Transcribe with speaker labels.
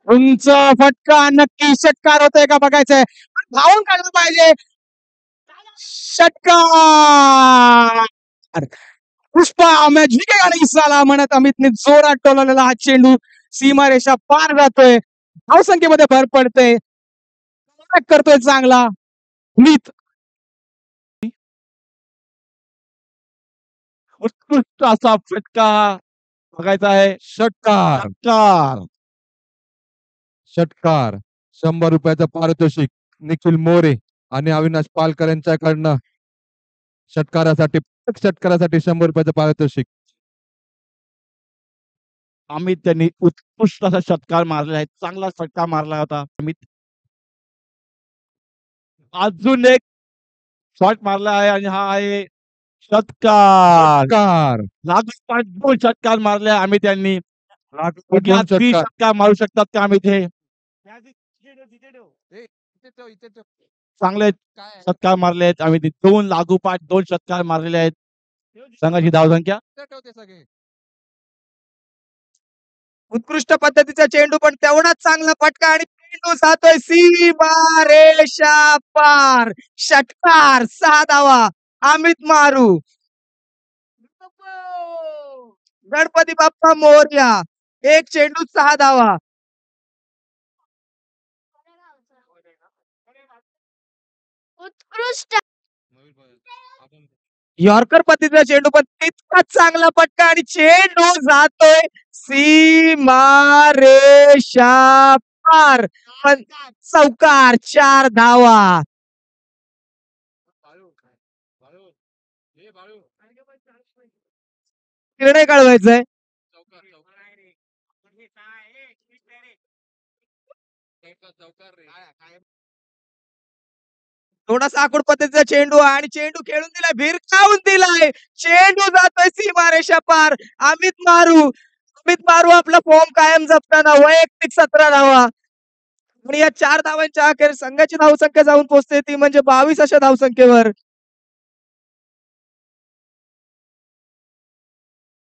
Speaker 1: उंच फटका नक्की षटकार होतोय का बघायचंय. धावून काढलं पाहिजे. षटकार. पुष्पा मॅच जिंकेगा नहीं साला म्हणत अमितने जोरात टोलवलेला हा चेंडू सीमारेषा पार जातोय. धावसंख्येमध्ये भर पडते. करतोय चांगला अमित. उत्कृष्ट असा फटका बघायचा आहे.
Speaker 2: षटकार
Speaker 1: षटकार.
Speaker 2: षटकार 100 रुपयाचं पारितोषिक निखिल मोरे आणि अविनाश पालकर यांच्याकडनं षटकारासाठी 100 रुपयाचं पारितोषिक.
Speaker 1: अमित त्यांनी उत्कृष्ट असा षटकार मारलेला आहे. चांगला षटकार मारला होता अमित. अजून एक शॉट मारला आहे आणि हा आहे षटकार.
Speaker 2: षटकार
Speaker 1: लागोपाठ 2 षटकार मारले अमित यांनी.
Speaker 2: लागोपाठ
Speaker 1: कुठल्या
Speaker 2: 2 षटकार.
Speaker 1: षटकार मारू शकतात का अमित हे. चांगले षटकार मारले आहेत अमित. 2 लागोपाठ 2 षटकार मारलेले आहेत. संघाची धावसंख्या. उत्कृष्ट पद्धतीचा चेंडू पण तेवढाच चांगला फटका आणि चेंडू जातोय सीमारेषा पार. षटकार 6 धावा अमित मारू. गणपती बाप्पा मोरया. एक चेंडू 6 धावा. उत्कृष्ट यॉर्कर पद्धतीचा चेंडू पण तितकाच चांगला फटका आणि चेंडू जातोय सीमारेषा पार. पण चौकार 4 धावा. निर्णय कळवायचाय. थोडासा आखूड पद्धतीचा चेंडू आणि चेंडू खेळून दिलाय. भिरकावून दिलाय. चेंडू जातोय सीमारेषा पार. अमित मारू आपला फॉर्म कायम जपताना वैयक्तिक 17 धावा आणि या 4 धावांच्या अखेर संघाची धावसंख्या जाऊन पोहोचते ती म्हणजे 22 अशा धावसंख्येवर.